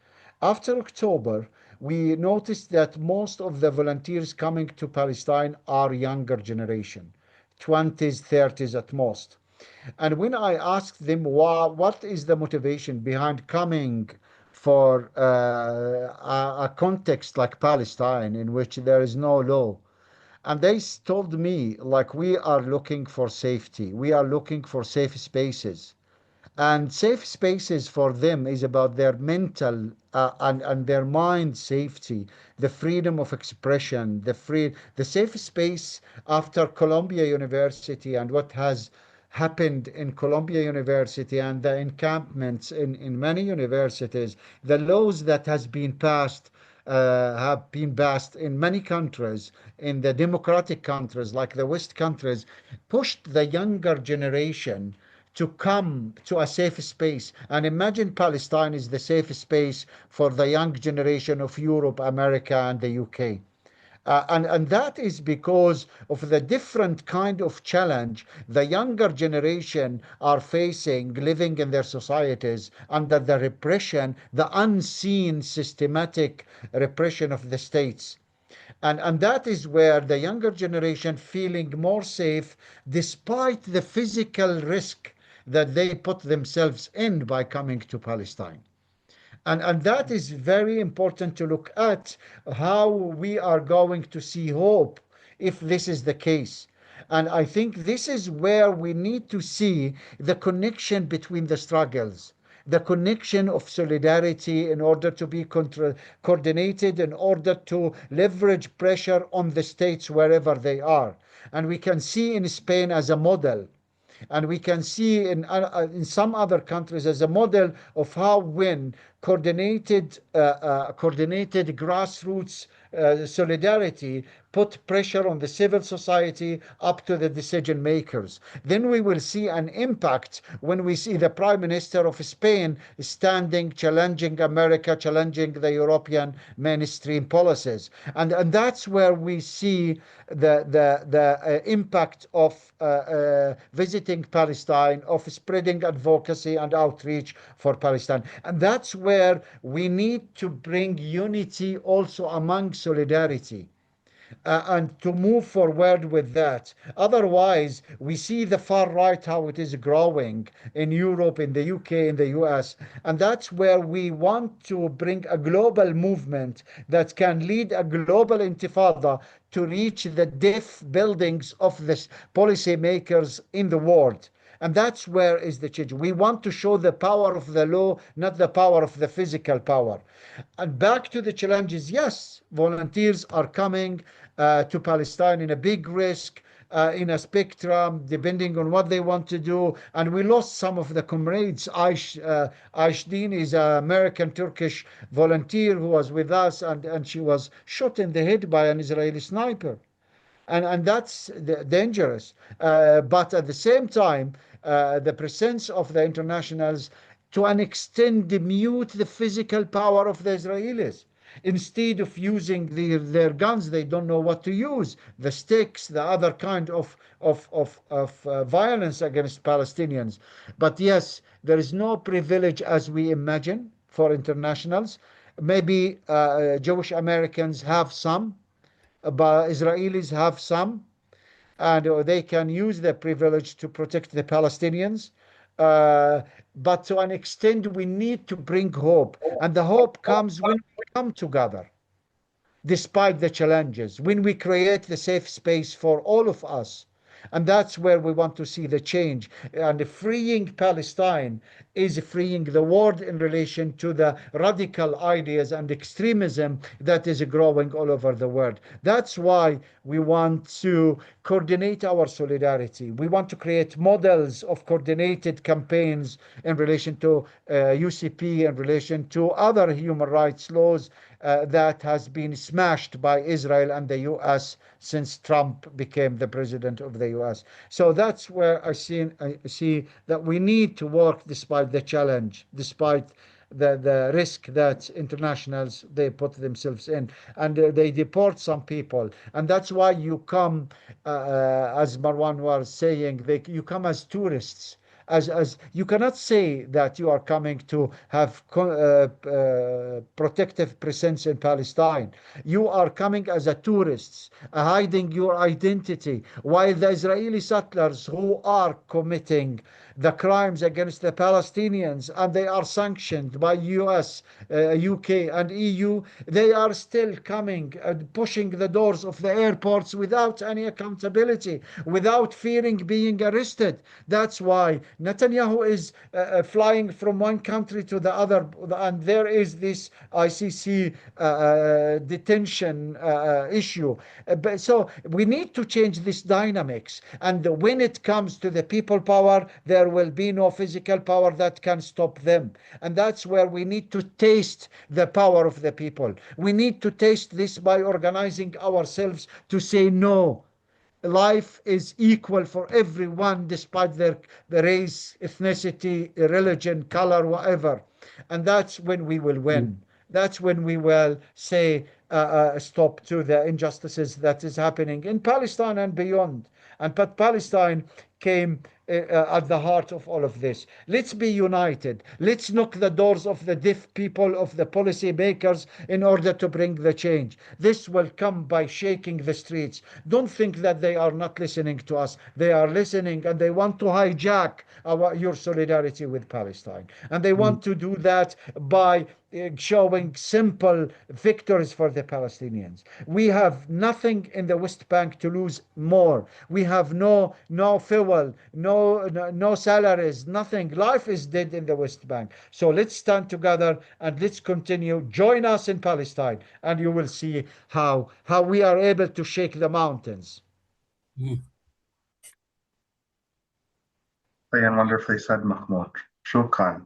After October, we noticed that most of the volunteers coming to Palestine are younger generation, 20s, 30s at most. And when I asked them what is the motivation behind coming for a context like Palestine in which there is no law, and they told me, like, we are looking for safety. We are looking for safe spaces. And safe spaces for them is about their mental and their mind safety, the freedom of expression, the safe space after Columbia University and what has happened in Columbia University and the encampments in many universities, the laws that has been passed have been passed in many countries, in the democratic countries like the West countries, pushed the younger generation to come to a safe space. And imagine Palestine is the safe space for the young generation of Europe, America, and the UK. And that is because of the different kind of challenge the younger generation are facing living in their societies under the repression, the unseen systematic repression of the states. And that is where the younger generation feeling more safe despite the physical risk that they put themselves in by coming to Palestine. And that is very important to look at how we are going to see hope if this is the case. And I think this is where we need to see the connection between the struggles, the connection of solidarity in order to be coordinated, in order to leverage pressure on the states wherever they are. And we can see in Spain as a model, and we can see in some other countries as a model of how when coordinated grassroots solidarity put pressure on the civil society up to the decision makers. Then we will see an impact when we see the Prime Minister of Spain standing, challenging America, challenging the European mainstream policies. And that's where we see the impact of visiting Palestine, of spreading advocacy and outreach for Palestine. And that's where we need to bring unity also among solidarity. And to move forward with that. Otherwise, we see the far right how it is growing in Europe, in the UK, in the US. And that's where we want to bring a global movement that can lead a global intifada to reach the deaf buildings of the policymakers in the world. And that's where is the change. We want to show the power of the law, not the power of the physical power. And back to the challenges, yes, volunteers are coming to Palestine in a big risk, in a spectrum, depending on what they want to do. And we lost some of the comrades. Aishdin is an American Turkish volunteer who was with us, and she was shot in the head by an Israeli sniper. And that's dangerous. But at the same time, the presence of the internationals to an extent mute the physical power of the Israelis. Instead of using their guns, they don't know what to use. The sticks, the other kind of violence against Palestinians. But yes, there is no privilege as we imagine for internationals. Maybe Jewish Americans have some, but Israelis have some, and they can use their privilege to protect the Palestinians. But to an extent, we need to bring hope, and the hope comes when we come together, despite the challenges, when we create the safe space for all of us. And that's where we want to see the change. And freeing Palestine is freeing the world in relation to the radical ideas and extremism that is growing all over the world. That's why we want to coordinate our solidarity. We want to create models of coordinated campaigns in relation to UCP, in relation to other human rights laws that has been smashed by Israel and the US since Trump became the president of the US. So that's where I see that we need to work despite the challenge, despite the risk that internationals they put themselves in, and they deport some people. And that's why you come, as Marwan was saying, you come as tourists. As you cannot say that you are coming to have protective presence in Palestine. You are coming as a tourists, hiding your identity, while the Israeli settlers who are committing the crimes against the Palestinians, and they are sanctioned by US, UK, and EU, they are still coming and pushing the doors of the airports without any accountability, without fearing being arrested. That's why Netanyahu is flying from one country to the other, and there is this ICC detention issue. So we need to change this dynamics. And when it comes to the people power, there will be no physical power that can stop them. And that's where we need to taste the power of the people. We need to taste this by organizing ourselves to say no. Life is equal for everyone despite their race, ethnicity, religion, color, whatever. And that's when we will win. That's when we will say stop to the injustices that is happening in Palestine and beyond. But Palestine came at the heart of all of this. Let's be united. Let's knock the doors of the deaf people, of the policy makers, in order to bring the change. This will come by shaking the streets. Don't think that they are not listening to us. They are listening, and they want to hijack your solidarity with Palestine. And they want to do that by showing simple victories for the Palestinians. We have nothing in the West Bank to lose more. We have no fuel, no salaries, nothing. Life is dead in the West Bank. So let's stand together and let's continue. Join us in Palestine, and you will see how we are able to shake the mountains. And wonderfully said, Mahmoud. Shukran.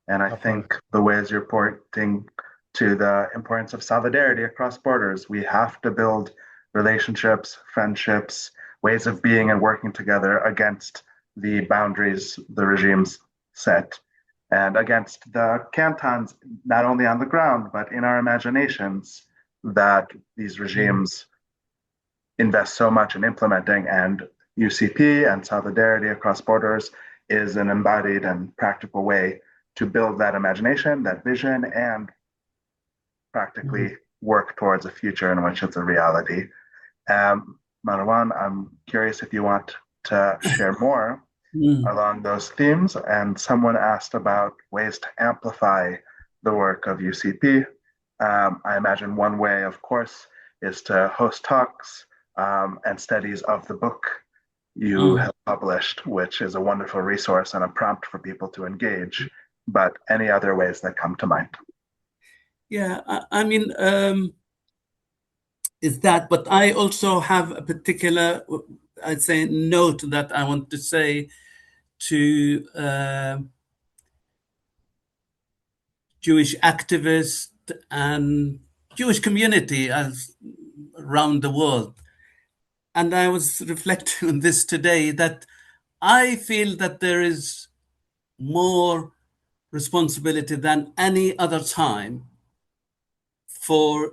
And I think the ways you're pointing to the importance of solidarity across borders. We have to build relationships, friendships, ways of being and working together against the boundaries the regimes set and against the cantons, not only on the ground, but in our imaginations that these regimes invest so much in implementing. And UCP and solidarity across borders is an embodied and practical way to build that imagination, that vision, and practically work towards a future in which it's a reality. Marwan, I'm curious if you want to share more along those themes. And someone asked about ways to amplify the work of UCP. I imagine one way, of course, is to host talks and studies of the book you have published, which is a wonderful resource and a prompt for people to engage. But any other ways that come to mind? Yeah, I mean, is that, but I also have a particular, I'd say, note that I want to say to Jewish activists and Jewish community as around the world. And I was reflecting on this today, that I feel that there is more responsibility than any other time for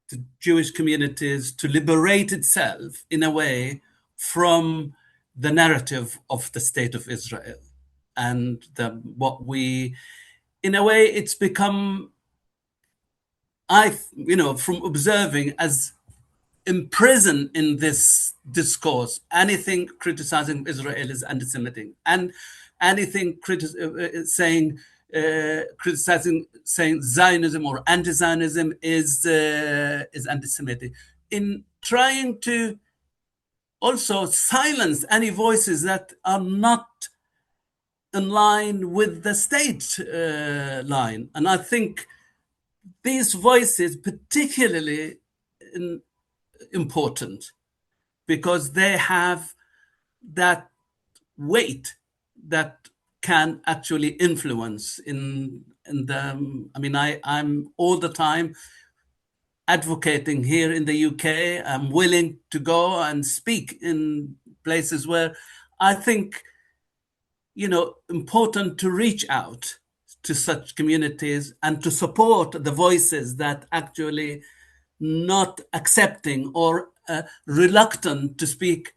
the Jewish communities to liberate itself in a way from the narrative of the state of Israel. And in a way, it's become, from observing, as imprisoned in this discourse. Anything criticizing Israel is anti-Semitic, and anything criticizing Zionism or anti-Zionism is anti-Semitic. In trying to also silence any voices that are not in line with the state line, and I think these voices particularly important because they have that weight that can actually influence in the. I mean, I'm all the time advocating here in the UK. I'm willing to go and speak in places where I think, important to reach out to such communities and to support the voices that actually not accepting or reluctant to speak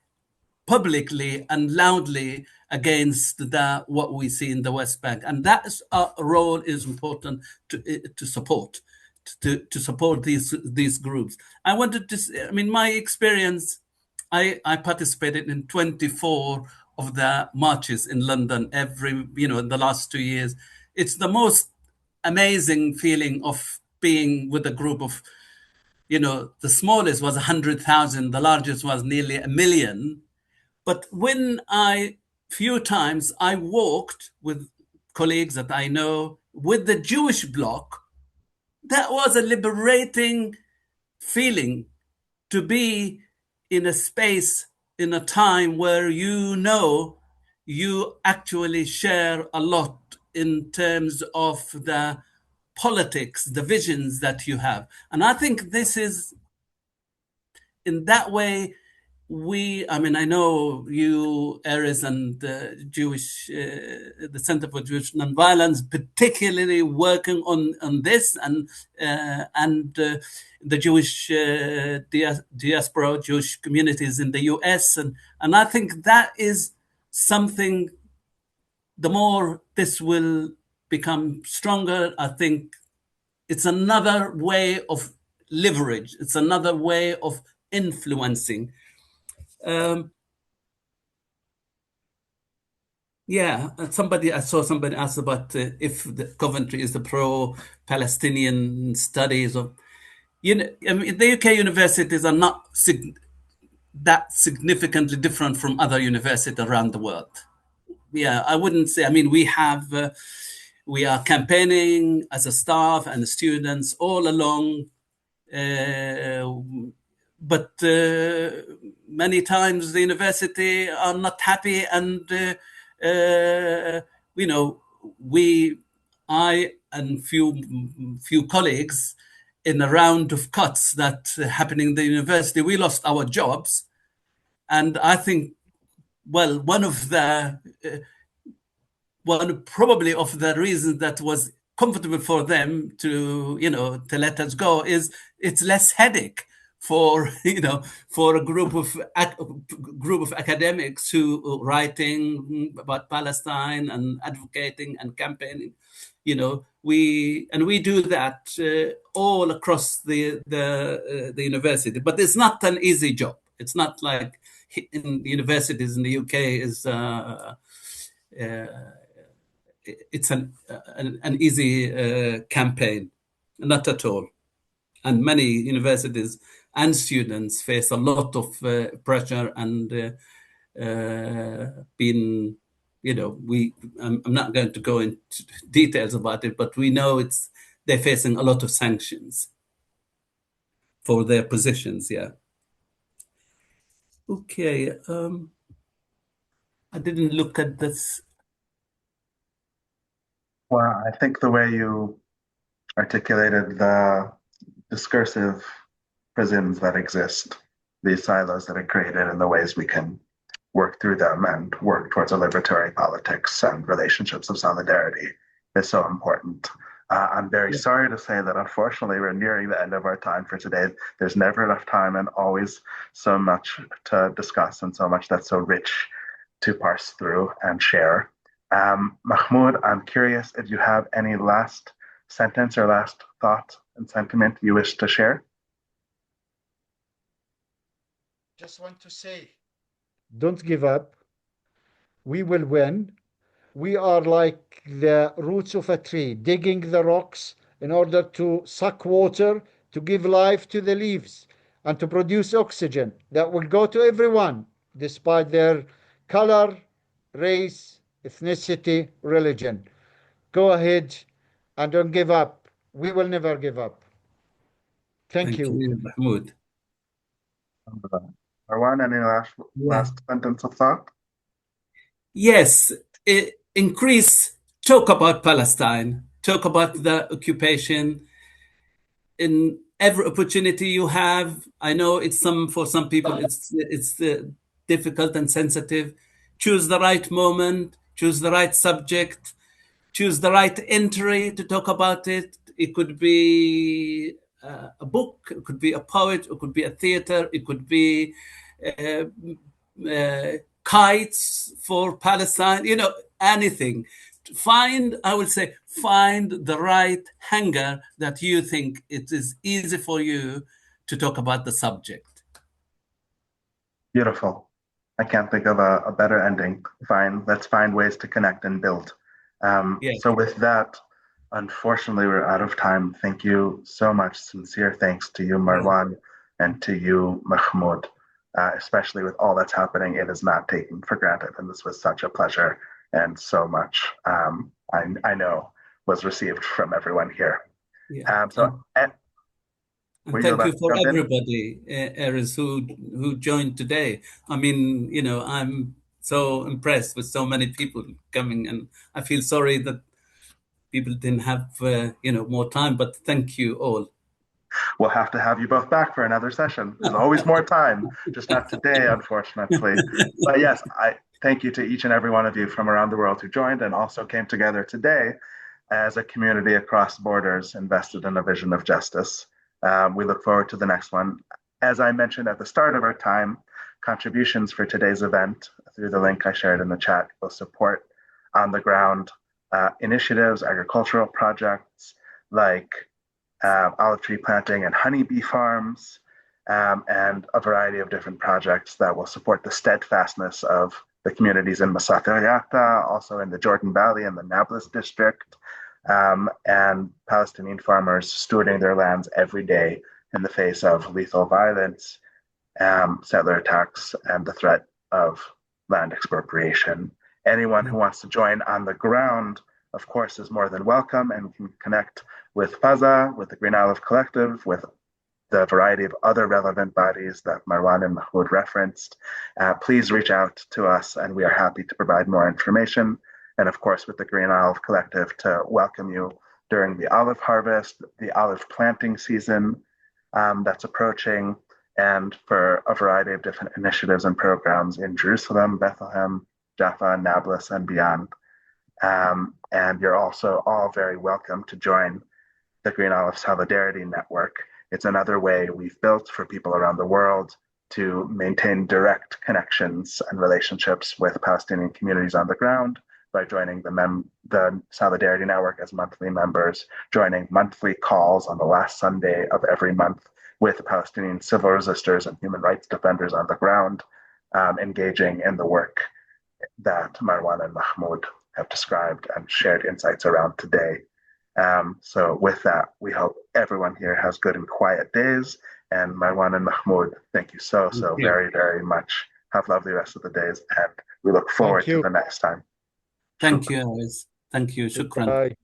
publicly and loudly against what we see in the West Bank. And that role is important to support, to support these groups. I wanted to, my experience, I participated in 24 of the marches in London in the last 2 years. It's the most amazing feeling of being with a group of, the smallest was 100,000, the largest was nearly 1 million. But when few times I walked with colleagues that I know with the Jewish bloc, that was a liberating feeling to be in a space, in a time where you actually share a lot in terms of the politics, the visions that you have. And I think this is, in that way, I know you, Erez, and the Center for Jewish Nonviolence, particularly working on this, and the Jewish diaspora, Jewish communities in the US, and I think that is something. The more this will become stronger, I think it's another way of leverage. It's another way of influencing. I saw somebody ask about if the Coventry is the pro-Palestinian studies of, the UK universities are not that significantly different from other universities around the world. I wouldn't say. We are campaigning as a staff and the students all along, but many times the university are not happy, and and few colleagues in a round of cuts that happening in the university. We lost our jobs, and I think, well, one probably of the reasons that was comfortable for them to let us go is it's less headache for for a group of academics who are writing about Palestine and advocating and campaigning. We do that all across the university, but it's not an easy job. It's not like in the universities in the UK is it's an easy campaign, not at all. And many universities and students face a lot of pressure and I'm not going to go into details about it, but we know they're facing a lot of sanctions for their positions. Yeah. Okay. I didn't look at this. Well, I think the way you articulated the discursive prisons that exist, these silos that are created, and the ways we can work through them and work towards a liberatory politics and relationships of solidarity is so important. I'm very sorry to say that unfortunately we're nearing the end of our time for today. There's never enough time and always so much to discuss and so much that's so rich to parse through and share. Mahmoud, I'm curious if you have any last sentence or last thought and sentiment you wish to share. Just want to say, don't give up. We will win. We are like the roots of a tree, digging the rocks in order to suck water, to give life to the leaves, and to produce oxygen that will go to everyone, despite their color, race, ethnicity, religion. Go ahead and don't give up. We will never give up. Thank you, Mahmoud. Marwan, any last sentence of thought? Yes, talk about Palestine, talk about the occupation in every opportunity you have. I know for some people it's difficult and sensitive. Choose the right moment, choose the right subject, choose the right entry to talk about it. It could be a book, it could be a poet, it could be a theater, it could be kites for Palestine, anything. Find the right hanger that you think it is easy for you to talk about the subject. Beautiful. I can't think of a better ending. Fine. Let's find ways to connect and build. Yes. So with that, unfortunately, we're out of time. Thank you so much. Sincere thanks to you, Marwan, and to you, Mahmoud. Especially with all that's happening, it is not taken for granted. And this was such a pleasure, and so much I know was received from everyone here. Yeah. Thank you for everybody, Erez, who joined today. I mean, I'm so impressed with so many people coming, and I feel sorry that people didn't have more time, but thank you all. We'll have to have you both back for another session. There's always more time, just not today, unfortunately. But yes, I thank you to each and every one of you from around the world who joined and also came together today as a community across borders invested in a vision of justice. We look forward to the next one. As I mentioned at the start of our time, contributions for today's event through the link I shared in the chat will support on the ground initiatives, agricultural projects like olive tree planting and honeybee farms, and a variety of different projects that will support the steadfastness of the communities in Masafiriyata, also in the Jordan Valley and the Nablus district, and Palestinian farmers stewarding their lands every day in the face of lethal violence, settler attacks, and the threat of land expropriation. Anyone who wants to join on the ground, of course, is more than welcome and can connect with Faza, with the Green Olive Collective, with the variety of other relevant bodies that Marwan and Mahmoud referenced. Please reach out to us and we are happy to provide more information. And of course, with the Green Olive Collective to welcome you during the olive harvest, the olive planting season that's approaching, and for a variety of different initiatives and programs in Jerusalem, Bethlehem, Jaffa, Nablus, and beyond. And you're also all very welcome to join the Green Olive Solidarity Network. It's another way we've built for people around the world to maintain direct connections and relationships with Palestinian communities on the ground by joining the Solidarity Network as monthly members, joining monthly calls on the last Sunday of every month with Palestinian civil resistors and human rights defenders on the ground, engaging in the work that Marwan and Mahmoud have described and shared insights around today. So with that, we hope everyone here has good and quiet days. And Marwan and Mahmoud, thank you so very, very much. Have lovely rest of the days, and we look forward to the next time. Thank you, Alice. Thank you. Shukran. Bye.